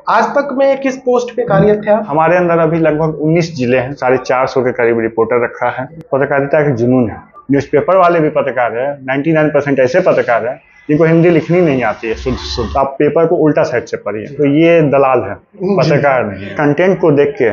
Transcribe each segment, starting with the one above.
आज तक में किस पोस्ट पे कार्यरत थे आप? हमारे अंदर अभी लगभग 19 जिले हैं, 450 के करीब रिपोर्टर रखा है। पत्रकारिता का जुनून है। न्यूज़पेपर वाले भी पत्रकार है, 99% ऐसे पत्रकार है जिनको हिंदी लिखनी नहीं आती है शुद्ध शुद्ध। आप पेपर को उल्टा साइड से पढ़िए, तो ये दलाल है, पत्रकार नहीं है। कंटेंट को देख के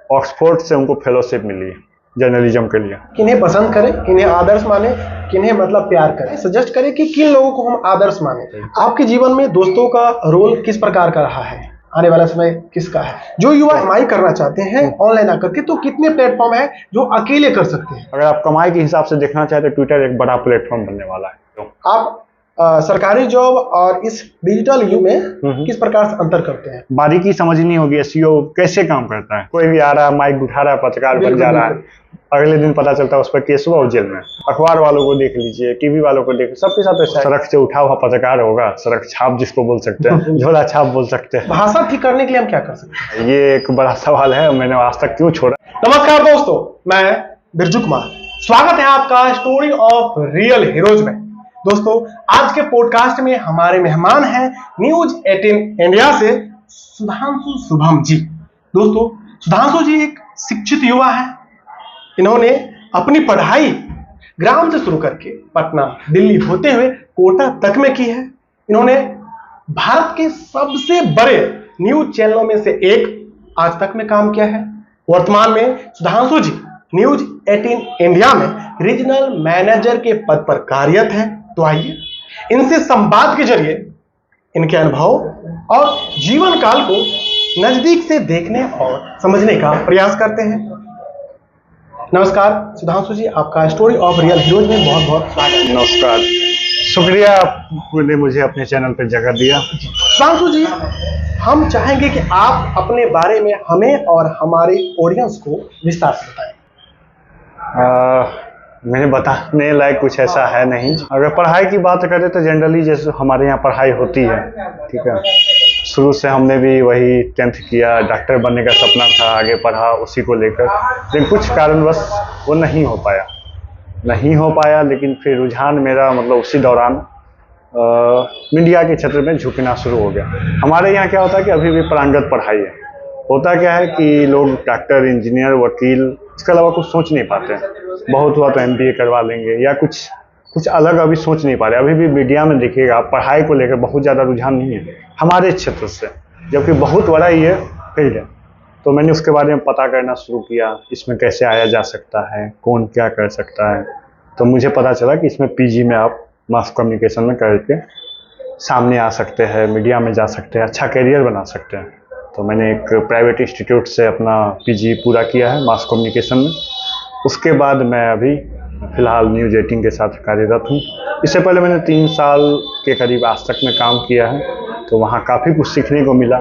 ऑक्सफोर्ड से उनको फेलोशिप मिली है जर्नलिज्म के लिए। किन्हें पसंद करें, किन्हें आदर्श माने, किन्हें मतलब प्यार करें, सजेस्ट करें कि किन लोगों को हम आदर्श माने। आपके जीवन में दोस्तों का रोल किस प्रकार का रहा है? आने वाला समय किसका है? जो युवा कमाई करना चाहते हैं ऑनलाइन आकर के, तो कितने प्लेटफॉर्म है जो अकेले कर सकते हैं? अगर आप कमाई के हिसाब से देखना चाहते तो ट्विटर एक बड़ा प्लेटफॉर्म बनने वाला है। तो आप सरकारी जॉब और इस डिजिटल युग में किस प्रकार से अंतर करते हैं? बारीकी समझनी होगी, एसईओ कैसे काम करता है। कोई भी आ रहा है, माइक उठा रहा है, पत्रकार बन जा रहा है, अगले दिन पता चलता है उस पर केस हुआ और जेल में। अखबार वालों को देख लीजिए, टीवी वालों को देख, सबके साथ ऐसा। सड़क से उठा हुआ पत्रकार होगा, सड़क छाप जिसको बोल सकते हैं, झोला छाप बोल सकते हैं। भाषा ठीक करने के लिए हम क्या कर सकते हैं? ये एक बड़ा सवाल है, मैंने आज तक क्यों छोड़ा। नमस्कार दोस्तों, मैं बिरजू कुमार, स्वागत है आपका स्टोरी ऑफ रियल हीरोज में। दोस्तों, आज के पॉडकास्ट में हमारे मेहमान हैं न्यूज 18 इंडिया से सुधांशु शुभम जी। दोस्तों, सुधांशु जी एक शिक्षित युवा है। इन्होंने अपनी पढ़ाई ग्राम से शुरू करके पटना, दिल्ली होते हुए कोटा तक में की है। इन्होंने भारत के सबसे बड़े न्यूज चैनलों में से एक आज तक में काम किया है। वर्तमान में सुधांशु जी न्यूज 18 इंडिया में रीजनल मैनेजर के पद पर कार्यरत हैं। तो आइए इनसे संवाद के जरिए इनके अनुभव और जीवन काल को नजदीक से देखने और समझने का प्रयास करते हैं। नमस्कार सुधांशु जी, आपका स्टोरी ऑफ रियल हीरोज में बहुत बहुत स्वागत है। नमस्कार, शुक्रिया आपने मुझे अपने चैनल पर जगह दिया। सुधांशु जी, हम चाहेंगे कि आप अपने बारे में हमें और हमारे ऑडियंस को विस्तार से बताएं। मैंने बताने लायक कुछ ऐसा है नहीं। अगर पढ़ाई की बात करें तो जनरली जैसे हमारे यहाँ पढ़ाई होती है, ठीक है। शुरू से हमने भी वही 10th किया, डॉक्टर बनने का सपना था, आगे पढ़ा उसी को लेकर, लेकिन कुछ कारणवश वो नहीं हो पाया। लेकिन फिर रुझान मेरा मतलब उसी दौरान मीडिया के क्षेत्र में झुकना शुरू हो गया। हमारे यहाँ क्या होता है कि अभी भी पारंगत पढ़ाई है। होता क्या है कि लोग डॉक्टर, इंजीनियर, वकील, इसके अलावा कुछ सोच नहीं पाते हैं। बहुत हुआ तो MBA करवा लेंगे या कुछ अलग अभी सोच नहीं पा रहे। अभी भी मीडिया में देखिएगा पढ़ाई को लेकर बहुत ज़्यादा रुझान नहीं है हमारे क्षेत्र से, जबकि बहुत बड़ा ये फील्ड है। तो मैंने उसके बारे में पता करना शुरू किया, इसमें कैसे आया जा सकता है, कौन क्या कर सकता है। तो मुझे पता चला कि इसमें PG में आप मास कम्युनिकेशन में करके सामने आ सकते हैं, मीडिया में जा सकते हैं, अच्छा करियर बना सकते हैं। तो मैंने एक प्राइवेट इंस्टीट्यूट से अपना PG पूरा किया है मास कम्युनिकेशन में। उसके बाद मैं अभी फ़िलहाल न्यूज़ 18 के साथ कार्यरत हूँ। इससे पहले मैंने 3 साल के करीब आज तक में काम किया है, तो वहाँ काफ़ी कुछ सीखने को मिला।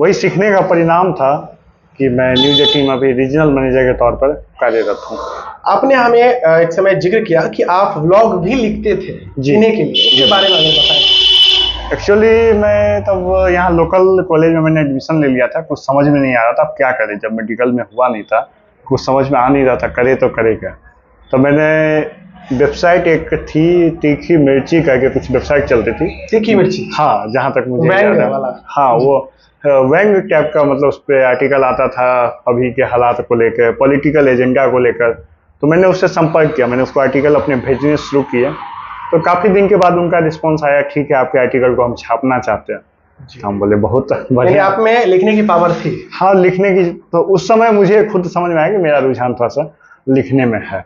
वही सीखने का परिणाम था कि मैं न्यूज़ 18 में अभी रीजनल मैनेजर के तौर पर कार्यरत हूँ। आपने हमें एक समय जिक्र किया कि आप व्लॉग भी लिखते थे जीने के लिए, उसके बारे में हमें बताएं। एक्चुअली मैं तब यहाँ लोकल कॉलेज में मैंने एडमिशन ले लिया था। कुछ समझ में नहीं आ रहा था अब क्या करें, जब मेडिकल में हुआ नहीं था, कुछ समझ में आ नहीं रहा था, करे तो करे क्या। तो मैंने वेबसाइट एक थी तीखी मिर्ची करके, कुछ वेबसाइट चलती थी। तीखी मिर्ची? हाँ, जहाँ तक मुझे याद है। हाँ, वो व्यंग टाइप का, मतलब उस पर आर्टिकल आता था अभी के हालात को लेकर, पॉलिटिकल एजेंडा को लेकर। तो मैंने उससे संपर्क किया, मैंने उसको आर्टिकल अपने भेजने शुरू किए। तो काफ़ी दिन के बाद उनका रिस्पॉन्स आया, ठीक है आपके आर्टिकल को हम छापना चाहते हैं। हम बोले बहुत बढ़िया। आप में लिखने की पावर थी? हाँ, लिखने की। तो उस समय मुझे खुद समझ में आया कि मेरा रुझान थोड़ा सा लिखने में है।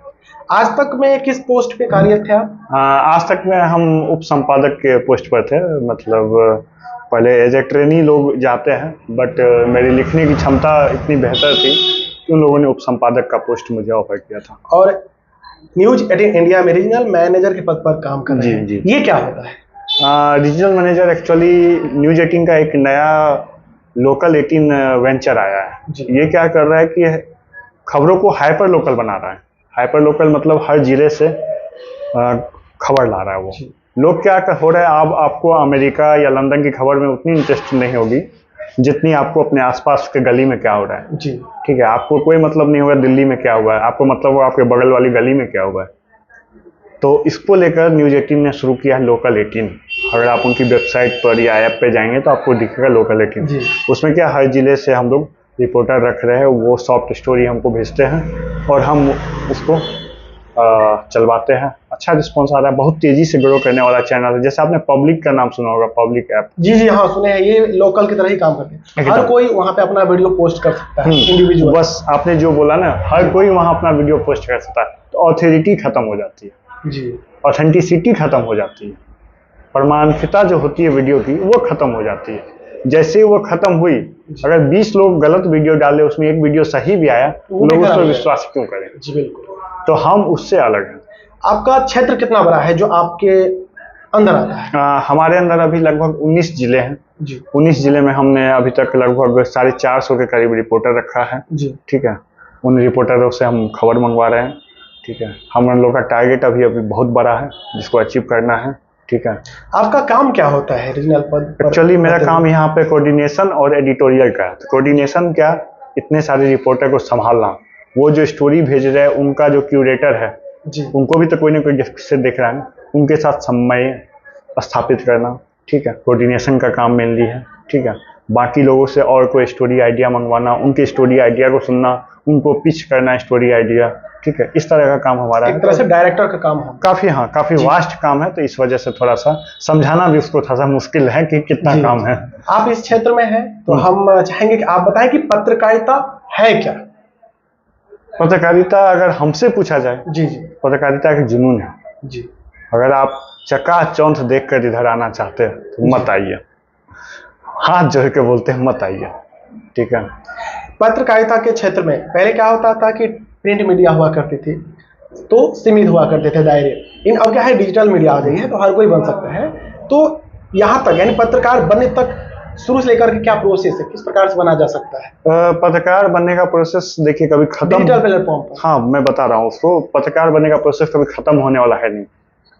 आज तक में किस पोस्ट पे कार्यरत थे आप? आज तक में हम उप संपादक के पोस्ट पर थे। मतलब पहले एज ए ट्रेनी लोग जाते हैं, बट मेरी लिखने की क्षमता इतनी बेहतर थी कि उन लोगों ने उप संपादक का पोस्ट मुझे ऑफर किया था। और न्यूज 18 इंडिया में रीजनल मैनेजर के पद पर काम कर रहे हैं। जी। ये क्या होता है? रीजनल मैनेजर एक्चुअली न्यूज 18 का एक नया लोकल 18 वेंचर आया है। ये क्या कर रहा है कि खबरों को हाइपर लोकल बना रहा है। हाइपर लोकल मतलब हर जिले से खबर ला रहा है वो। लोग क्या हो रहा है, आपको अमेरिका या लंदन की खबर में उतनी इंटरेस्ट नहीं होगी जितनी आपको अपने आसपास के गली में क्या हो रहा है। जी, ठीक है, आपको कोई मतलब नहीं होगा दिल्ली में क्या हुआ है, आपको मतलब होगा आपके बगल वाली गली में क्या हुआ है। तो इसको लेकर न्यूज़ 18 ने शुरू किया है लोकल 18। अगर आप उनकी वेबसाइट पर या ऐप पे जाएंगे तो आपको दिखेगा लोकल 18। जी। उसमें क्या हर जिले से हम लोग रिपोर्टर रख रहे हैं, वो सॉफ्ट स्टोरी हमको भेजते हैं और हम उसको चलवाते हैं। अच्छा रिस्पॉन्स आ रहा है, बहुत तेजी से ग्रो करने वाला चैनल है। जैसे आपने पब्लिक का नाम सुना होगा, पब्लिक ऐप। जी जी हाँ सुने हैं, ये लोकल की तरह ही काम करते हैं, हर कोई वहाँ पे अपना वीडियो पोस्ट कर सकता है इंडिविजुअल। बस आपने जो बोला ना, हर कोई वहाँ अपना वीडियो पोस्ट कर सकता है, तो ऑथेरिटी खत्म हो जाती है जी, ऑथेंटिसिटी खत्म हो जाती है, प्रमाणिकता जो होती है वीडियो की वो खत्म हो जाती है। जैसे वो खत्म हुई, अगर 20 लोग गलत वीडियो डाले, उसमें एक वीडियो सही भी आया, लोग उस पर विश्वास क्यों करें? जी बिल्कुल। तो हम उससे अलग हैं। आपका क्षेत्र कितना बड़ा है जो आपके अंदर आता है? हमारे अंदर अभी लगभग 19 जिले हैं जी। 19 जिले में हमने अभी तक लगभग 450 के करीब रिपोर्टर रखा है जी। ठीक है। उन रिपोर्टरों से हम खबर मंगवा रहे हैं, ठीक है। हम लोग का टारगेट अभी बहुत बड़ा है जिसको अचीव करना है, ठीक है। आपका काम क्या होता है रीजनल पद? एक्चुअली मेरा काम यहाँ पे कोऑर्डिनेशन और एडिटोरियल का है। तो कोऑर्डिनेशन क्या, इतने सारे रिपोर्टर को संभालना, वो जो स्टोरी भेज रहे हैं उनका जो क्यूरेटर है जी, उनको भी तो कोई ना कोई से देख रहा है ना, उनके साथ समय स्थापित करना, ठीक है। कोऑर्डिनेशन का काम मेनली है, ठीक है। बाकी लोगों से और कोई स्टोरी आइडिया मंगवाना, उनके स्टोरी आइडिया को सुनना, उनको पिच करना स्टोरी आइडिया, ठीक है। इस तरह का काम हमारा एक तरह से डायरेक्टर का काम है। काफी वास्ट काम है, तो इस वजह से थोड़ा सा समझाना भी उसको थोड़ा सा मुश्किल है कि कितना जी, काम है। आप इस क्षेत्र में हैं तो हम चाहेंगे कि आप बताएं कि पत्रकारिता है क्या? पत्रकारिता अगर हमसे पूछा जाए, जी जी पत्रकारिता एक जुनून है। जी। अगर आप चकाचौंध देखकर इधर आना चाहते हैं तो मत आइए, हाथ जोड़ के बोलते हैं मत आइए, ठीक है। पत्रकारिता के क्षेत्र में पहले क्या होता था कि प्रिंट मीडिया हुआ करती थी तो सीमित हुआ करते थे दायरे, इन अब क्या है डिजिटल मीडिया आ गई है तो हर कोई बन सकता है। तो यहाँ तक यानी पत्रकार बनने तक शुरू से लेकर के क्या प्रोसेस है, किस प्रकार से बना जा सकता है? पत्रकार बनने का प्रोसेस देखिए कभी खत्म, डिजिटल प्लेटफॉर्म पर। हाँ मैं बता रहा हूँ उसको, पत्रकार बनने का प्रोसेस कभी खत्म होने वाला है नहीं।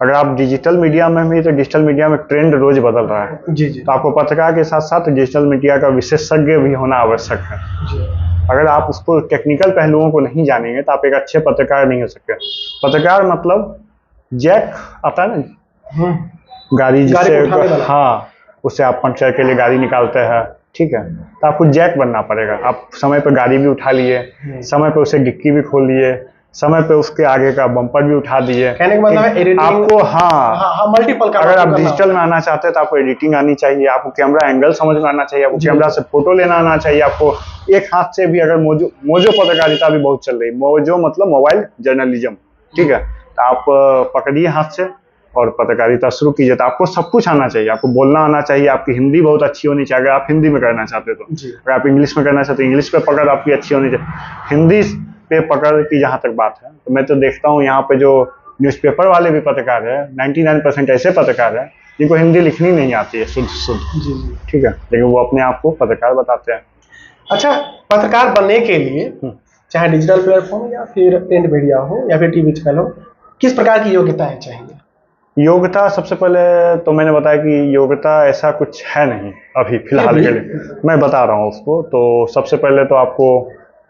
अगर आप डिजिटल मीडिया में भी, तो डिजिटल मीडिया में ट्रेंड रोज बदल रहा है। जी जी। तो आपको पत्रकार के साथ साथ डिजिटल मीडिया का विशेषज्ञ भी होना आवश्यक है। जी। अगर आप उसको टेक्निकल पहलुओं को नहीं जानेंगे तो आप एक अच्छे पत्रकार नहीं हो सकते। पत्रकार मतलब जैक आता है ना, गाड़ी जिससे, हाँ उससे आप पंक्चर के लिए गाड़ी निकालते हैं, ठीक है। तो आपको जैक बनना पड़ेगा। आप समय पर गाड़ी भी उठा लिए, समय पर उसे डिक्की भी खोल लिए, समय पे उसके आगे का बम्पर भी उठा दिए। कहने का मतलब है एडिटिंग आपको, हाँ मल्टीपल का। अगर आप डिजिटल में आना चाहते हैं तो आपको एडिटिंग आनी चाहिए, आपको कैमरा एंगल समझ में आना चाहिए, आपको कैमरा से फोटो लेना आना चाहिए, आपको एक हाथ से भी, अगर मोजो पत्रकारिता भी बहुत चल रही है, मोजो मतलब मोबाइल जर्नलिज्म, ठीक है। तो आप पकड़िए हाथ से और पत्रकारिता शुरू कीजिए। तो आपको सब कुछ आना चाहिए, आपको बोलना आना चाहिए, आपकी हिंदी बहुत अच्छी होनी चाहिए। अगर आप हिंदी में करना चाहते हो तो, अगर आप इंग्लिश में करना चाहते हो इंग्लिश पे पकड़ आपकी अच्छी होनी चाहिए। हिंदी पे पकड़ की जहाँ तक बात है, तो मैं तो देखता हूँ यहाँ पे जो न्यूज़पेपर वाले भी पत्रकार है, 99% ऐसे पत्रकार हैं जिनको हिंदी लिखनी नहीं आती है शुद्ध, ठीक है, लेकिन वो अपने आप को पत्रकार बताते हैं। अच्छा, पत्रकार बनने के लिए चाहे डिजिटल प्लेटफॉर्म या फिर प्रिंट मीडिया हो या फिर टीवी चैनल हो, किस प्रकार की योग्यताएं चाहिए? योग्यता सबसे पहले तो मैंने बताया कि योग्यता ऐसा कुछ है नहीं अभी फिलहाल के लिए, मैं बता रहा हूँ उसको। तो सबसे पहले तो आपको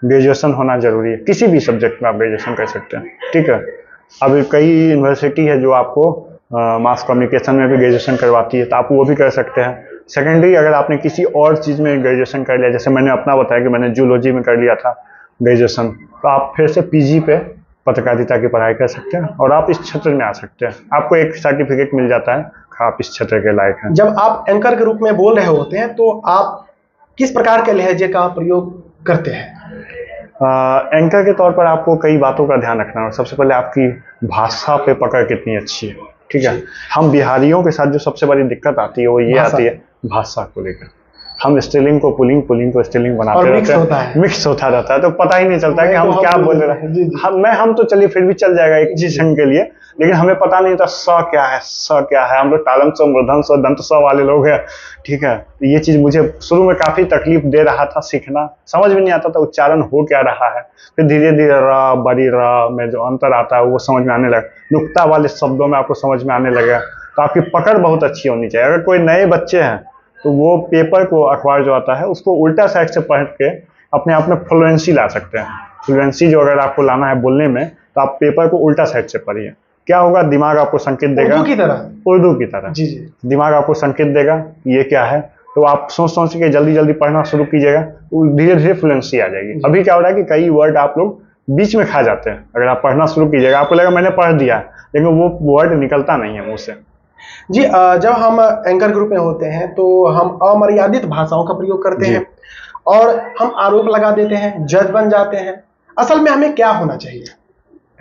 ग्रेजुएशन होना जरूरी है, किसी भी सब्जेक्ट में आप ग्रेजुएशन कर सकते हैं, ठीक है। अभी कई यूनिवर्सिटी है जो आपको मास कम्युनिकेशन में भी ग्रेजुएशन करवाती है, तो आप वो भी कर सकते हैं। सेकेंडरी, अगर आपने किसी और चीज़ में ग्रेजुएशन कर लिया, जैसे मैंने अपना बताया कि मैंने जूलॉजी में कर लिया था ग्रेजुएशन, तो आप फिर से पीजी पे पत्रकारिता की पढ़ाई कर सकते हैं और आप इस क्षेत्र में आ सकते हैं। आपको एक सर्टिफिकेट मिल जाता है, आप इस क्षेत्र के लायक हैं। जब आप एंकर के रूप में बोल रहे होते हैं तो आप किस प्रकार के लहजे का प्रयोग करते हैं? एंकर के तौर पर आपको कई बातों का ध्यान रखना है। सबसे पहले आपकी भाषा पे पकड़ कितनी अच्छी है, ठीक है। हम बिहारियों के साथ जो सबसे बड़ी दिक्कत आती है वो ये आती है भाषा को लेकर। हम स्टेलिंग को पुलिंग, पुलिंग को स्टेलिंग बनाते रहते हैं, मिक्स होता रहता है, तो पता ही नहीं चलता कि हम क्या बोल रहे हैं। हम तो चलिए फिर भी चल जाएगा एक चीज के लिए, लेकिन हमें पता नहीं होता स क्या है, स क्या है। हम लोग तालम स, मूर्धन स, दंत स वाले लोग हैं, ठीक है। तो ये चीज मुझे शुरू में काफी तकलीफ दे रहा था, सीखना समझ में नहीं आता था उच्चारण हो क्या रहा है। फिर धीरे धीरे र, बड़ी र में जो अंतर आता है वो समझ में आने लगा, नुक्ता वाले शब्दों में आपको समझ में आने लगा। तो आपकी पकड़ बहुत अच्छी होनी चाहिए। अगर कोई नए बच्चे हैं तो वो पेपर को, अखबार जो आता है उसको उल्टा साइड से पढ़ के अपने आप में फ्लुएंसी ला सकते हैं। फ्लुएंसी जो अगर आपको लाना है बोलने में, तो आप पेपर को उल्टा साइड से पढ़िए। क्या होगा, दिमाग आपको संकेत देगा उर्दू की तरह। उर्दू की तरह जी जी। दिमाग आपको संकेत देगा ये क्या है, तो आप सोच सोच के जल्दी जल्दी पढ़ना शुरू कीजिएगा, धीरे धीरे फ्लुएंसी आ जाएगी। अभी क्या हो रहा है कि कई वर्ड आप लोग बीच में खा जाते हैं, अगर आप पढ़ना शुरू कीजिएगा आपको लगेगा मैंने पढ़ दिया, लेकिन वो वर्ड निकलता नहीं है मुंह से। जी जब हम एंकर ग्रुप में होते हैं तो हम अमर्यादित भाषाओं का प्रयोग करते जी। हैं और हम आरोप लगा देते हैं, जज बन जाते हैं। असल में हमें क्या होना चाहिए?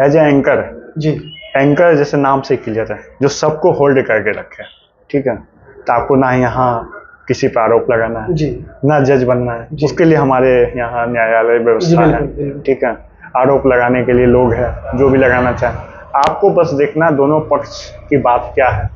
As a anchor, G anchor जैसे नाम से क्लियर है, जो सबको होल्ड करके रखे, ठीक है, तो आपको ना यहाँ किसी पर आरोप लगाना है, जी ना जज बनना है, जी। उसके लिए हमारे यहाँ न्यायालय जी, व्यवस्था है, बिल्कुल, बिल्कुल। ठीक है, आरोप लगाने के लिए लोग हैं जो भी लगाना चाहें। आपको बस देखना दोनों पक्ष की बात क्या है,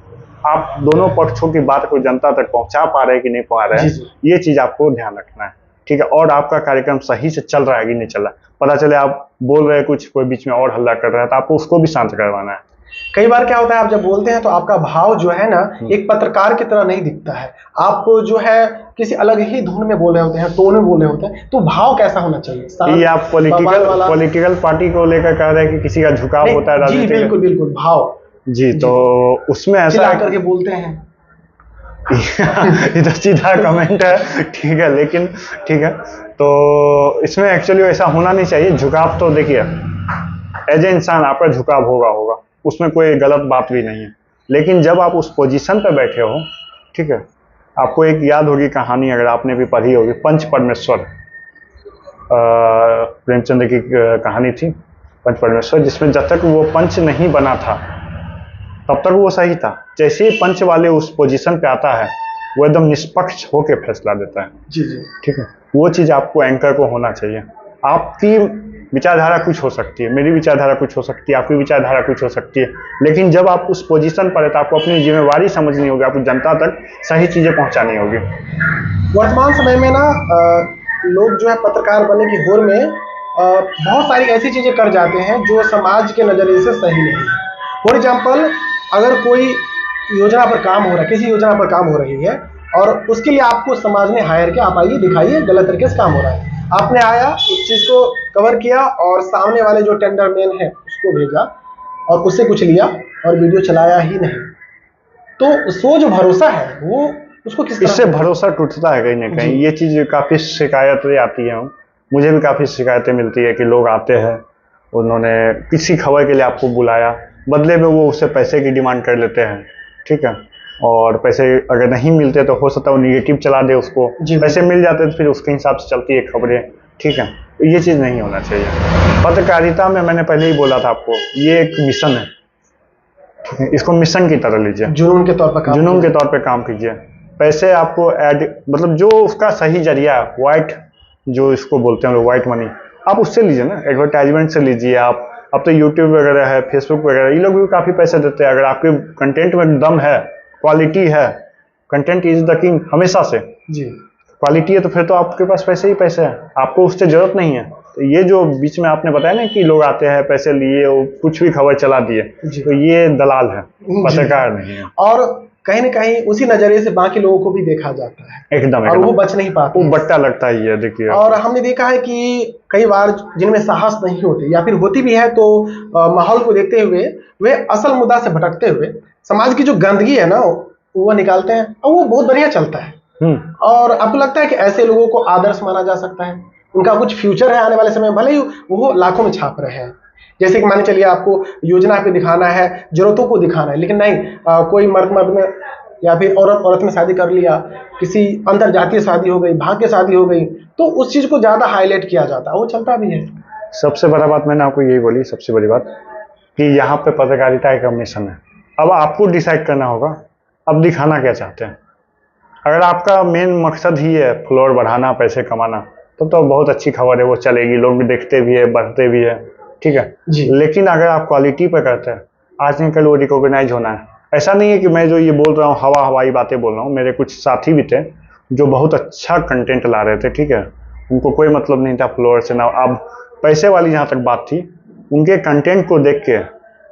आप दोनों पक्षों की बात को जनता तक पहुंचा पा रहे हैं कि नहीं पहुंचा रहे जी, हैं, जी। ये चीज आपको ध्यान रखना है, ठीक है। और आपका कार्यक्रम सही से चल रहा है कि नहीं चल रहा है, पता चले आप बोल रहे हैं कुछ, कोई बीच में और हल्ला कर रहा है, तो आपको उसको भी शांत करवाना है। कई बार क्या होता है, आप जब बोलते हैं तो आपका भाव जो है ना एक पत्रकार की तरह नहीं दिखता है, आप जो है किसी अलग ही धुन में बोल रहे होते हैं, टोन में बोल रहे होते हैं। तो भाव कैसा होना चाहिए? ये आप पॉलिटिकल पार्टी को लेकर कह रहे हैं कि किसी का झुकाव होता है जी राजनीति में। बिल्कुल बिल्कुल, भाव जी, तो उसमें ऐसा चिल्ला है करके बोलते हैं। ये तो सीधा कमेंट है, ठीक है, लेकिन ठीक है, तो इसमें एक्चुअली ऐसा होना नहीं चाहिए। झुकाव तो देखिए एज ए इंसान आपका झुकाव होगा, उसमें कोई गलत बात भी नहीं है, लेकिन जब आप उस पोजीशन पर बैठे हो, ठीक है, आपको एक याद होगी कहानी, अगर आपने भी पढ़ी होगी, पंच परमेश्वर, प्रेमचंद की कहानी थी पंच परमेश्वर, जिसमें जब तक वो पंच नहीं बना था तब तक वो सही था, जैसे ही पंच वाले उस पोजीशन पे आता है वो एकदम निष्पक्ष होकर फैसला देता है। जी जी, ठीक है, वो चीज़ आपको एंकर को होना चाहिए। आपकी विचारधारा कुछ हो सकती है, मेरी विचारधारा कुछ हो सकती है, आपकी विचारधारा कुछ हो सकती है, लेकिन जब आप उस पोजीशन पर है तो आपको अपनी जिम्मेवारी समझनी होगी, आपको जनता तक सही चीज़ें पहुंचानी होगी। वर्तमान समय में ना लोग जो है पत्रकार बनने की होड़ में बहुत सारी ऐसी चीजें कर जाते हैं जो समाज के नजरिए से सही नहीं है। फॉर एग्जाम्पल, अगर कोई योजना पर काम हो रहा है, किसी योजना पर काम हो रही है और उसके लिए आपको समाज ने हायर किया, आप आइए दिखाइए गलत तरीके से काम हो रहा है, आपने आया उस चीज को कवर किया और सामने वाले जो टेंडर मैन है उसको भेजा और उससे कुछ लिया और वीडियो चलाया ही नहीं, तो सो जो भरोसा है वो उसको किस तरह इससे भरोसा टूटता है कहीं ना कहीं। ये चीज़ काफ़ी शिकायतें आती हैं, मुझे भी काफ़ी शिकायतें मिलती है कि लोग आते हैं, उन्होंने किसी खबर के लिए आपको बुलाया, बदले में वो उससे पैसे की डिमांड कर लेते हैं, ठीक है, और पैसे अगर नहीं मिलते तो हो सकता है वो निगेटिव चला दे उसको, पैसे मिल जाते तो फिर उसके हिसाब से चलती है खबरें, ठीक है। ये चीज़ नहीं होना चाहिए। पत्रकारिता में मैंने पहले ही बोला था आपको, ये एक मिशन है, ठीक है, इसको मिशन की तरह लीजिए, जुनून के तौर पर काम कीजिए। पैसे आपको मतलब जो उसका सही जरिया है, वाइट जो इसको बोलते हैं वाइट मनी, आप उससे लीजिए ना, एडवर्टाइजमेंट से लीजिए। आप अब तो यूट्यूब वगैरह है, फेसबुक वगैरह, ये लोग भी काफ़ी पैसे देते हैं। अगर आपके कंटेंट में दम है, क्वालिटी है, कंटेंट इज द किंग हमेशा से जी, क्वालिटी है, तो फिर तो आपके पास पैसे ही पैसे हैं, आपको उससे जरूरत नहीं है। तो ये जो बीच में आपने बताया ना कि लोग आते हैं पैसे लिए और कुछ भी खबर चला दिए, तो ये दलाल है, पत्रकार नहीं है। और कहीं ना कहीं उसी नजरिए से बाकी लोगों को भी देखा जाता है, एकदम, और वो बच नहीं पाते, वो बट्टा लगता ही है। देखिए, और हमने देखा है कि कई बार जिनमें साहस नहीं होते या फिर होती भी है तो माहौल को देखते हुए वे असल मुद्दा से भटकते हुए समाज की जो गंदगी है ना वो निकालते हैं, और वो बहुत बढ़िया चलता है। और आपको लगता है कि ऐसे लोगों को आदर्श माना जा सकता है, उनका कुछ फ्यूचर है आने वाले समय, भले ही वो लाखों में छाप रहे हैं। जैसे कि मान चलिए आपको योजना पे दिखाना है, जरूरतों को दिखाना है, लेकिन नहीं कोई मर्द में या फिर औरत में शादी कर लिया, किसी अंतर जातीय शादी हो गई, भाग्य शादी हो गई, तो उस चीज को ज्यादा हाईलाइट किया जाता है, वो चलता भी है। सबसे बड़ा बात मैंने आपको यही बोली, सबसे बड़ी बात कि यहाँ पे पत्रकारिता एक मिशन है। अब आपको डिसाइड करना होगा अब दिखाना क्या चाहते हैं। अगर आपका मेन मकसद ही है फ्लोर बढ़ाना, पैसे कमाना, तो बहुत अच्छी खबर है, वो चलेगी, लोग भी देखते भी है, बढ़ते भी है, ठीक है जी। लेकिन अगर आप क्वालिटी पे करते हैं, आज नहीं कल वो रिकॉग्नाइज होना है। ऐसा नहीं है कि मैं जो ये बोल रहा हूँ हवाई बातें बोल रहा हूँ, मेरे कुछ साथी भी थे जो बहुत अच्छा कंटेंट ला रहे थे, ठीक है, उनको कोई मतलब नहीं था फ्लोर से ना। अब पैसे वाली जहाँ तक बात थी, उनके कंटेंट को देख के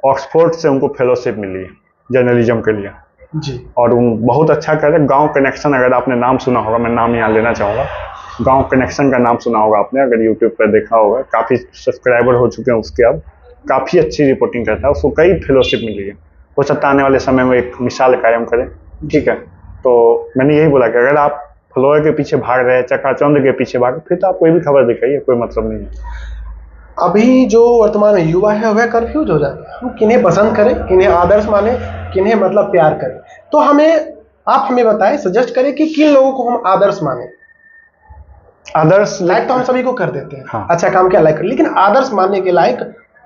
ऑक्सफोर्ड से उनको फेलोशिप मिली जर्नलिज्म के लिए जी, और उन बहुत अच्छा कर रहे। गाँव कनेक्शन, अगर आपने नाम सुना होगा, मैं नाम यहाँ लेना चाहूँगा, गाँव कनेक्शन का नाम सुना होगा आपने, अगर यूट्यूब पर देखा होगा, काफ़ी सब्सक्राइबर हो चुके हैं उसके अब, काफ़ी अच्छी रिपोर्टिंग करता है, उसको कई फेलोशिप मिली है। हो सकता है आने वाले समय में एक मिसाल कायम करें, ठीक है। तो मैंने यही बोला कि अगर आप फॉलोअर के पीछे भाग रहे हैं, चकाचौंध के पीछे भाग, फिर तो आप कोई भी खबर दिखाइए, कोई मतलब नहीं है। अभी जो वर्तमान में युवा है वह कंफ्यूज हो जाते हैं, हम किन्हें पसंद करें, किन्हें आदर्श माने, किन्हें मतलब प्यार करें। तो आप हमें बताएं, सजेस्ट करें कि किन लोगों को हम आदर्श माने। आदर्श लाइक तो हम सभी को कर देते हैं, हाँ। अच्छा काम क्या लाइक कर, लेकिन आदर्श मानने के लायक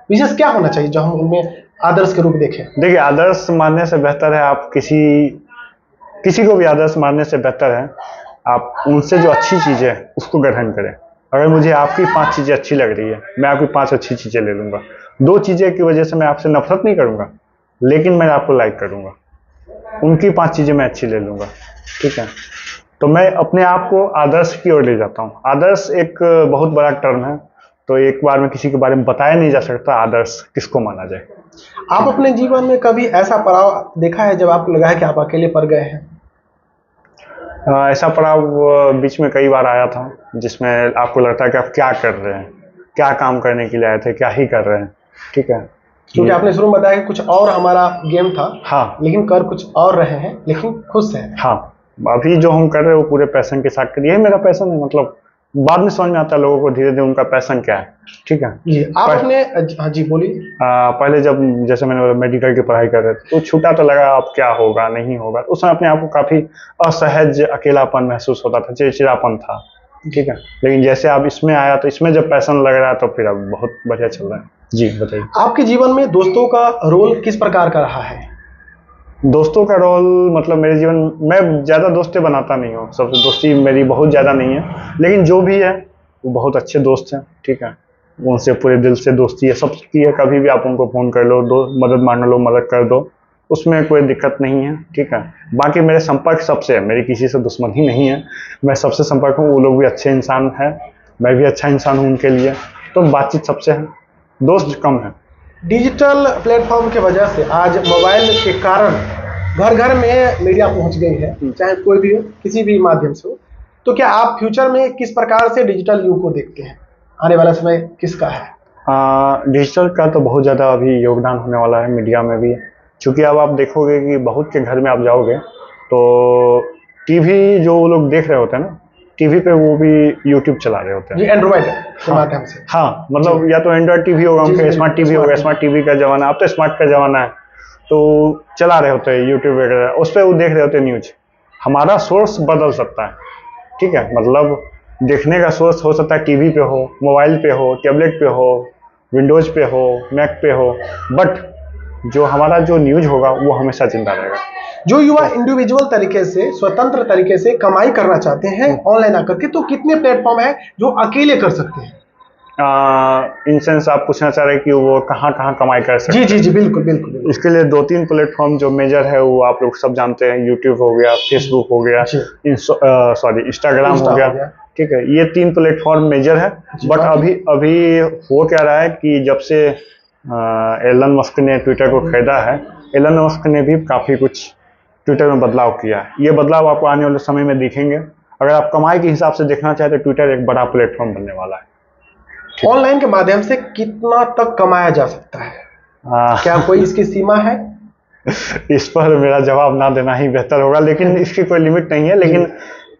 विशेष क्या होना चाहिए जो हम उनमें आदर्श के रूप देखें। देखिए, आदर्श मानने से बेहतर है आप किसी को भी आदर्श मानने से बेहतर है आप उनसे जो अच्छी चीज़ है उसको ग्रहण करें। अगर मुझे आपकी 5 चीज़ें अच्छी लग रही है, मैं आपकी 5 अच्छी चीज़ें ले लूँगा। 2 चीज़ें की वजह से मैं आपसे नफरत नहीं करूँगा, लेकिन मैं आपको लाइक करूँगा। उनकी 5 चीज़ें मैं अच्छी ले लूँगा, ठीक है। तो मैं अपने आप को आदर्श की ओर ले जाता हूँ। आदर्श एक बहुत बड़ा टर्म है, तो एक बार में किसी के बारे में बताया नहीं जा सकता आदर्श किसको माना जाए। आप अपने जीवन में कभी ऐसा पड़ाव देखा है जब आपको लगा है कि आप अकेले पड़ गए हैं। ऐसा पड़ाव बीच में कई बार आया था जिसमें आपको लगता है कि आप क्या कर रहे हैं, क्या काम करने के लिए आए थे, क्या ही कर रहे हैं, ठीक है। क्योंकि आपने शुरू में बताया कि कुछ और हमारा गेम था, हाँ, लेकिन कर कुछ और रहे हैं, लेकिन खुश हैं। हाँ, अभी जो हम कर रहे हैं वो पूरे पैशन के साथ करिए। यही मेरा पैशन है, मतलब बाद में समझ में आता है लोगों को धीरे धीरे उनका पैशन क्या है, ठीक है। जी आप पर- अपने हाँ जी बोलिए। पहले जब जैसे मैंने मेडिकल की पढ़ाई कर रहे थे तो छूटा तो लगा अब क्या होगा नहीं होगा, उस समय अपने आप को काफ़ी असहज अकेलापन महसूस होता था, चिड़चिड़ापन था, ठीक है। लेकिन जैसे आप इसमें आया तो इसमें जब पैशन लग रहा है तो फिर अब बहुत बढ़िया चल रहा है। जी बताइए। आपके जीवन में दोस्तों का रोल किस प्रकार का रहा है। दोस्तों का रोल मतलब मेरे जीवन मैं ज़्यादा दोस्तें बनाता नहीं हूँ, सबसे दोस्ती मेरी बहुत ज़्यादा नहीं है, लेकिन जो भी है वो बहुत अच्छे दोस्त हैं, ठीक है। उनसे पूरे दिल से दोस्ती है, सबकी है। कभी भी आप उनको फ़ोन कर लो, मदद मांग लो, मदद कर दो, उसमें कोई दिक्कत नहीं है, ठीक है। बाकी मेरे संपर्क सबसे है, मेरी किसी से दुश्मनी नहीं है, मैं सबसे संपर्क हूँ। वो लोग भी अच्छे इंसान हैं, मैं भी अच्छा इंसान हूँ उनके लिए, तो बातचीत सबसे है, दोस्त कम है। डिजिटल प्लेटफॉर्म की वजह से आज मोबाइल के कारण घर घर में मीडिया पहुंच गई है, चाहे कोई भी हो, किसी भी माध्यम से हो। तो क्या आप फ्यूचर में किस प्रकार से डिजिटल युग को देखते हैं, आने वाला समय किसका है। डिजिटल का तो बहुत ज़्यादा अभी योगदान होने वाला है मीडिया में भी, क्योंकि अब आप देखोगे कि बहुत के घर में आप जाओगे तो टीवी जो वो लोग देख रहे होते हैं ना, टीवी पे वो भी यूट्यूब चला रहे होते जी हैं। एंड्रॉइड के माध्यम से। हाँ, मतलब या तो एंड्रॉइड टीवी होगा जी, उनके, जी, स्मार्ट टीवी स्मार्ट होगा, टीवी। स्मार्ट टीवी का ज़माना, अब तो स्मार्ट का ज़माना है, तो चला रहे होते हैं यूट्यूब वगैरह, उस पर वो देख रहे होते हैं न्यूज। हमारा सोर्स बदल सकता है, ठीक है, मतलब देखने का सोर्स हो सकता है टीवी पे हो, मोबाइल पे हो, टैबलेट पे हो, विंडोज पे हो, मैक पे हो, बट जो हमारा जो न्यूज होगा वो हमेशा जिंदा रहेगा। जो युवा इंडिविजुअल तरीके से, स्वतंत्र तरीके से कमाई करना चाहते हैं ऑनलाइन आकर के, तो कितने प्लेटफॉर्म है जो अकेले कर सकते हैं। इन सेंस आप पूछना चाह रहे हैं कि वो कहाँ कहाँ कमाई कर सकते जी हैं। जी जी बिल्कुल बिल्कुल बिल्कुल। इसके लिए 2-3 प्लेटफॉर्म जो मेजर है वो आप लोग सब जानते हैं, यूट्यूब हो गया, फेसबुक हो गया, जी। इंस्टाग्राम इंस्टा हो हो गया, गया। ठीक है। ये 3 प्लेटफॉर्म मेजर है। जी, बट बाकी- अभी हो क्या रहा है कि जब से एलन मस्क ने ट्विटर को खरीदा है, एलन मस्क ने भी काफ़ी कुछ ट्विटर में बदलाव किया है। ये बदलाव आपको आने वाले समय में दिखेंगे। अगर आप कमाई के हिसाब से देखना चाहें तो ट्विटर एक बड़ा प्लेटफॉर्म बनने वाला है। ऑनलाइन के माध्यम से कितना तक कमाया जा सकता है, क्या कोई इसकी सीमा है। इस पर मेरा जवाब ना देना ही बेहतर होगा, लेकिन इसकी कोई लिमिट नहीं है, लेकिन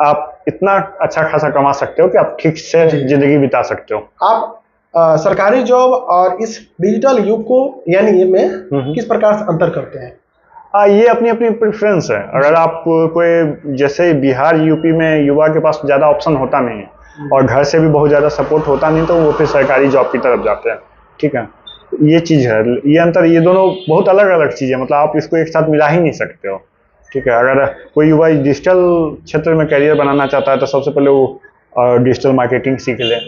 आप इतना अच्छा खासा कमा सकते हो कि आप ठीक से जी। जिंदगी बिता सकते हो। आप सरकारी जॉब और इस डिजिटल युग को यानी ये में किस प्रकार से अंतर करते हैं। ये अपनी अपनी प्रेफरेंस है। अगर आप कोई जैसे बिहार यूपी में युवा के पास ज़्यादा ऑप्शन होता नहीं है और घर से भी बहुत ज़्यादा सपोर्ट होता नहीं, तो वो फिर सरकारी जॉब की तरफ जाते हैं, ठीक है। ये चीज़ है, ये अंतर, ये दोनों बहुत अलग अलग चीज़ है, मतलब आप इसको एक साथ मिला ही नहीं सकते हो, ठीक है। अगर कोई युवा डिजिटल क्षेत्र में करियर बनाना चाहता है तो सबसे पहले वो डिजिटल मार्केटिंग सीख ले।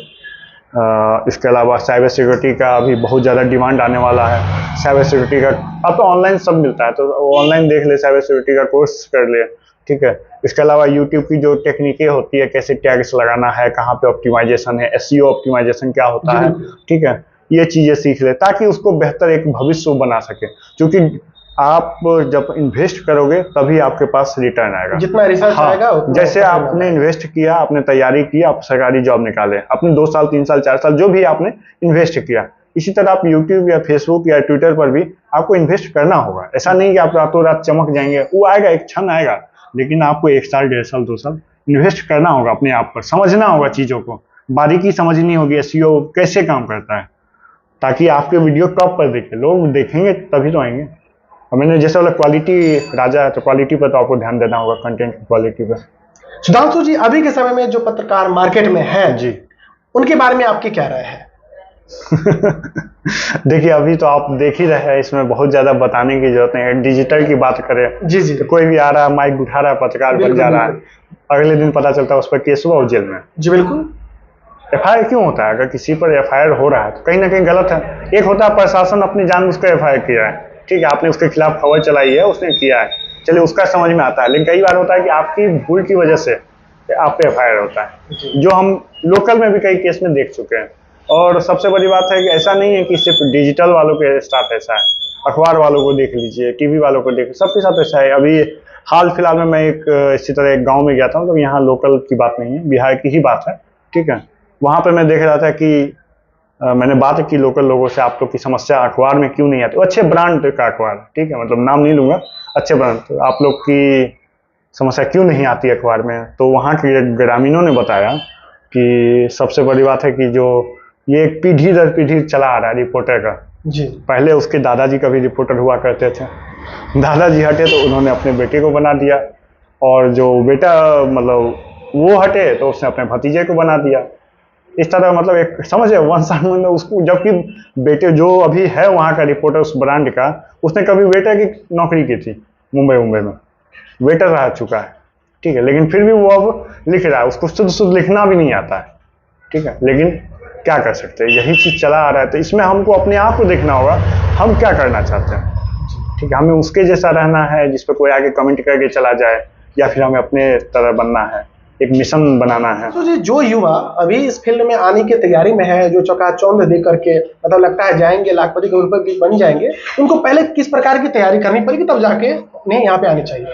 इसके अलावा साइबर सिक्योरिटी का अभी बहुत ज़्यादा डिमांड आने वाला है। साइबर सिक्योरिटी का अब तो ऑनलाइन सब मिलता है, तो ऑनलाइन देख ले, साइबर सिक्योरिटी का कोर्स कर ले, ठीक है। इसके अलावा यूट्यूब की जो टेक्निकें होती है, कैसे टैग्स लगाना है, कहाँ पे ऑप्टिमाइजेशन है, एसईओ ऑप्टिमाइजेशन क्या होता है, ठीक है, ये चीज़ें सीख ले ताकि उसको बेहतर एक भविष्य बना सके। क्योंकि आप जब इन्वेस्ट करोगे तभी आपके पास रिटर्न आएगा। जितना रिसर्च आएगा उतना जैसे आपने इन्वेस्ट किया, आपने तैयारी की, आप सरकारी जॉब निकाले, अपने 2 साल 3 साल 4 साल जो भी आपने इन्वेस्ट किया, इसी तरह आप यूट्यूब या फेसबुक या ट्विटर पर भी आपको इन्वेस्ट करना होगा। ऐसा नहीं कि आप रातों रात चमक जाएंगे, वो आएगा, एक क्षण आएगा, लेकिन आपको 1 साल 1.5 साल 2 साल इन्वेस्ट करना होगा अपने आप पर, समझना होगा चीज़ों को, बारीकी समझनी होगी, एसईओ कैसे काम करता है, ताकि आपके वीडियो टॉप पर दिखे, लोग देखेंगे तभी तो आएंगे। और मैंने जैसे बोला क्वालिटी राजा है, तो क्वालिटी पर तो आपको ध्यान देना होगा, कंटेंट की क्वालिटी पर। सुधांशु जी, अभी के समय में जो पत्रकार मार्केट में हैं जी उनके बारे में आपकी क्या राय है? देखिए, अभी तो आप देख ही रहे हैं, इसमें बहुत ज्यादा बताने की जरूरत नहीं है। डिजिटल की बात करें जी जी, तो कोई भी आ रहा है, माइक उठा रहा है, पत्रकार बन जा रहा है, अगले दिन पता चलता है उस पर केस हुआ और जेल में। जी बिल्कुल। एफआईआर क्यों होता है? अगर किसी पर एफआईआर हो रहा है तो कहीं ना कहीं गलत है। एक होता है प्रशासन अपनी जानबूझकर एफआईआर किया है, ठीक है, आपने उसके खिलाफ खबर चलाई है, उसने किया है, चलिए उसका समझ में आता है। लेकिन कई बार होता है कि आपकी भूल की वजह से आप पे एफआईआर होता है, जो हम लोकल में भी कई केस में देख चुके हैं। और सबसे बड़ी बात है कि ऐसा नहीं है कि सिर्फ डिजिटल वालों के साथ ऐसा है, अखबार वालों को देख लीजिए, टीवी वालों को देख, सबके साथ ऐसा है। अभी हाल फिलहाल में मैं इसी तरह एक गांव में गया था, मतलब यहाँ लोकल की बात नहीं है, बिहार की ही बात है, ठीक है। वहाँ पे मैं देख रहा था कि मैंने बात की लोकल लोगों से, आप लोग की समस्या अखबार में क्यों नहीं आती? वो अच्छे ब्रांड का अखबार, ठीक है, मतलब नाम नहीं लूंगा, अच्छे ब्रांड, तो आप लोग की समस्या क्यों नहीं आती अखबार में? तो वहाँ के ग्रामीणों ने बताया कि सबसे बड़ी बात है कि जो ये एक पीढ़ी दर पीढ़ी चला आ रहा है रिपोर्टर का। जी, पहले उसके दादाजी कभी रिपोर्टर हुआ करते थे, दादाजी हटे तो उन्होंने अपने बेटे को बना दिया, और जो बेटा मतलब वो हटे तो उसने अपने भतीजे को बना दिया। इस तरह मतलब एक समझे वंशानुक्रम में उसको, जबकि बेटे जो अभी है वहाँ का रिपोर्टर उस ब्रांड का, उसने कभी वेटर की नौकरी की थी, मुंबई में वेटर रह चुका है, ठीक है, लेकिन फिर भी वो अब लिख रहा है, उसको शुद्ध शुद्ध लिखना भी नहीं आता है, ठीक है, लेकिन क्या कर सकते हैं, यही चीज चला आ रहा है। तो इसमें हमको अपने आप को देखना होगा, हम क्या करना चाहते हैं, ठीक है, हमें उसके जैसा रहना है जिस पर कोई आगे कमेंट करके चला जाए, या फिर हमें अपने तरह बनना है, एक मिशन बनाना है। तो जी, जो युवा अभी इस फील्ड में आने की तैयारी में है, जो चकाचौंध देख करके मतलब लगता है जाएंगे लाखपति करोड़पति बन जाएंगे, उनको पहले किस प्रकार की तैयारी करनी पड़ेगी तब जाके नहीं यहाँ पे आने चाहिए?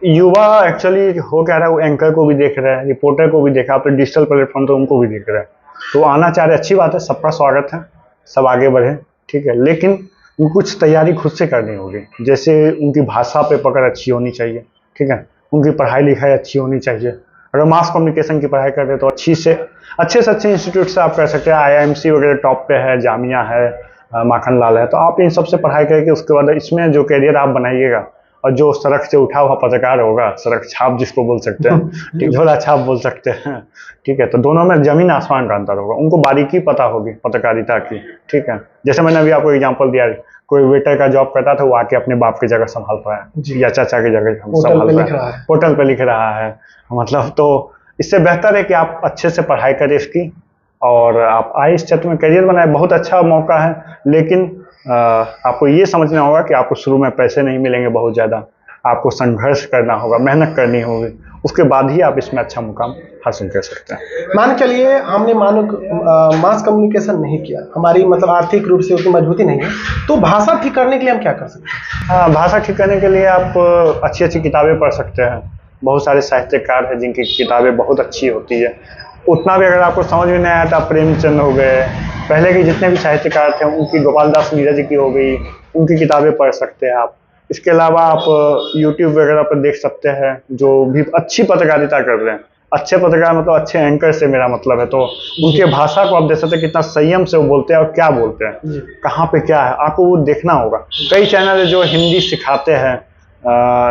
युवा एक्चुअली हो क्या रहा है, वो एंकर को भी देख रहा है, रिपोर्टर को भी देखा, आप डिजिटल प्लेटफॉर्म तो उनको भी देख रहा है, तो आना चाह रहे, अच्छी बात है, सबका स्वागत है, सब आगे बढ़े, ठीक है, लेकिन कुछ तैयारी खुद से करनी होगी। जैसे उनकी भाषा पे पकड़ अच्छी होनी चाहिए, ठीक है, उनकी पढ़ाई लिखाई अच्छी होनी चाहिए। अगर मास कम्युनिकेशन की पढ़ाई कर रहे हैं तो अच्छे से अच्छे इंस्टीट्यूट से आप कर सकते हैं, आईआईएमसी वगैरह टॉप पे है, जामिया है, माखन लाल है, तो आप इन सबसे पढ़ाई करके उसके बाद इसमें जो करियर आप बनाइएगा, और जो सड़क से उठा हुआ पत्रकार होगा, सड़क छाप जिसको बोल सकते हैं, ठीक, झोला छाप बोल सकते हैं, ठीक है, तो दोनों में जमीन आसमान का अंतर होगा, उनको बारीकी पता होगी पत्रकारिता की, ठीक है। जैसे मैंने अभी आपको एग्जांपल दिया, कोई वेटर का जॉब करता था, वो आके अपने बाप की जगह संभाल पाया, या चाचा की जगह संभाल पाया, पोर्टल पे लिख रहा है, मतलब तो इससे बेहतर है कि आप अच्छे से पढ़ाई करें इसकी, और आप आए इस क्षेत्र में करियर बनाए, बहुत अच्छा मौका है। लेकिन आपको ये समझना होगा कि आपको शुरू में पैसे नहीं मिलेंगे बहुत ज़्यादा, आपको संघर्ष करना होगा, मेहनत करनी होगी, उसके बाद ही आप इसमें अच्छा मुकाम हासिल कर सकते हैं। मान चलिए हमने मास कम्युनिकेशन नहीं किया, हमारी मतलब आर्थिक रूप से उतनी मजबूती नहीं है, तो भाषा ठीक करने के लिए हम क्या कर सकते हैं? हाँ, भाषा ठीक करने के लिए आप अच्छी अच्छी किताबें पढ़ सकते हैं, बहुत सारे साहित्यकार हैं जिनकी किताबें बहुत अच्छी होती है। उतना भी अगर आपको समझ में नहीं आया तो आप प्रेमचंद हो गए, पहले के जितने भी साहित्यकार थे उनकी, गोपाल दास नीरज की हो गई, उनकी किताबें पढ़ सकते हैं आप। इसके अलावा आप यूट्यूब वगैरह पर देख सकते हैं जो भी अच्छी पत्रकारिता कर रहे हैं, अच्छे पत्रकार मतलब अच्छे एंकर से मेरा मतलब है, तो उनके भाषा को आप देख सकते हैं, कितना संयम से वो बोलते हैं और क्या बोलते हैं, कहाँ पे क्या है, आपको वो देखना होगा। कई चैनल है जो हिंदी सिखाते हैं,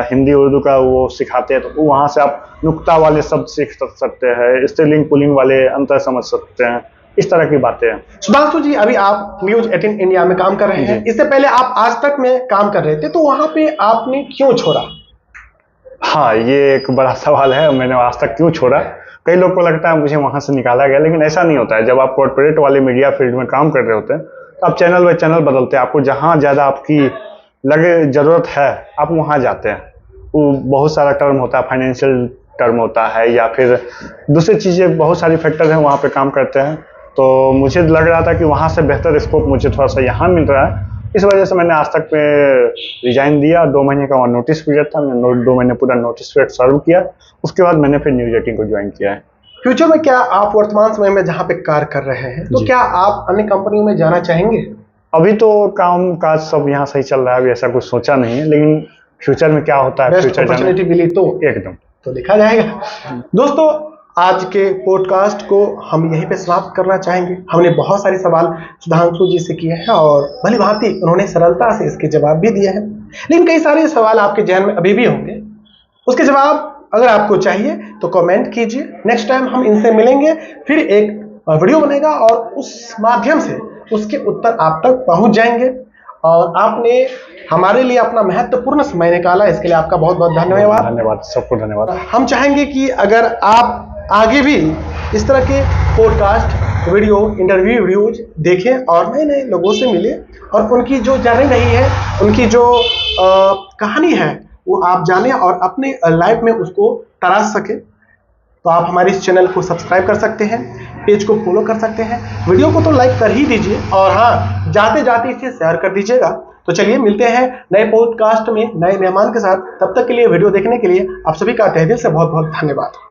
हिंदी उर्दू का वो सिखाते हैं, तो वहाँ से आप नुक्ता वाले शब्द सीख सकते हैं, स्त्रीलिंग पुल्लिंग वाले अंतर समझ सकते हैं, इस तरह की बातें हैं। सुधांशु जी, अभी आप न्यूज 18 इंडिया में काम कर रहे हैं, इससे पहले आप आज तक में काम कर रहे थे, तो वहां पे आपने क्यों छोड़ा? हाँ, ये एक बड़ा सवाल है, मैंने आज तक क्यों छोड़ा। कई लोग को लगता है मुझे वहां से निकाला गया, लेकिन ऐसा नहीं होता है। जब आप कॉर्पोरेट वाले मीडिया फील्ड में काम कर रहे होते हैं तो आप चैनल बाय चैनल बदलते हैं, आपको जहाँ ज़्यादा आपकी लगे ज़रूरत है आप वहाँ जाते हैं। वो बहुत सारा टर्म होता है, फाइनेंशियल टर्म होता है, या फिर दूसरी चीज़ें, बहुत सारी फैक्टर हैं, वहाँ पे काम करते हैं। तो मुझे लग रहा था कि वहाँ से बेहतर स्कोप मुझे थोड़ा सा यहाँ मिल रहा है, इस वजह से मैंने आज तक पे रिजाइन दिया। 2 महीने का नोटिस पीरियड था, मैंने 2 महीने पूरा नोटिस पीरियड सर्व किया, उसके बाद मैंने फिर न्यूज 18 को ज्वाइन किया है। फ्यूचर में क्या आप वर्तमान समय में जहाँ पे कार्य कर रहे हैं, तो क्या आप अन्य कंपनियों में जाना चाहेंगे? अभी तो काम काज सब यहाँ सही चल रहा है, अभी ऐसा कुछ सोचा नहीं है, लेकिन फ्यूचर में क्या होता है, बेस्ट फ्यूचर अपॉर्चुनिटी मिली तो एकदम। तो देखा जाएगा। दोस्तों, आज के पॉडकास्ट को हम यहीं पे समाप्त करना चाहेंगे। हमने बहुत सारे सवाल सुधांशु जी से किए हैं और भली भांति उन्होंने सरलता से इसके जवाब भी दिए हैं, लेकिन कई सारे सवाल आपके जहन में अभी भी होंगे। उसके जवाब अगर आपको चाहिए तो कमेंट कीजिए। नेक्स्ट टाइम हम इनसे मिलेंगे, फिर एक वीडियो बनेगा और उस माध्यम से उसके उत्तर आप तक पहुंच जाएंगे। और आपने हमारे लिए अपना महत्वपूर्ण समय निकाला, इसके लिए आपका बहुत बहुत धन्यवाद। धन्यवाद, सबको धन्यवाद। हम चाहेंगे कि अगर आप आगे भी इस तरह के पॉडकास्ट, वीडियो, इंटरव्यू वीडियोज देखें और नए नए लोगों से मिले और उनकी जो जर्नी रही है, उनकी जो कहानी है वो आप जानें और अपने लाइफ में उसको तराश सकें, तो आप हमारे इस चैनल को सब्सक्राइब कर सकते हैं, पेज को फॉलो कर सकते हैं, वीडियो को तो लाइक कर ही दीजिए और हाँ, जाते जाते इसे शेयर कर दीजिएगा। तो चलिए मिलते हैं नए पॉडकास्ट में नए मेहमान के साथ। तब तक के लिए वीडियो देखने के लिए आप सभी का तहे दिल से बहुत बहुत धन्यवाद।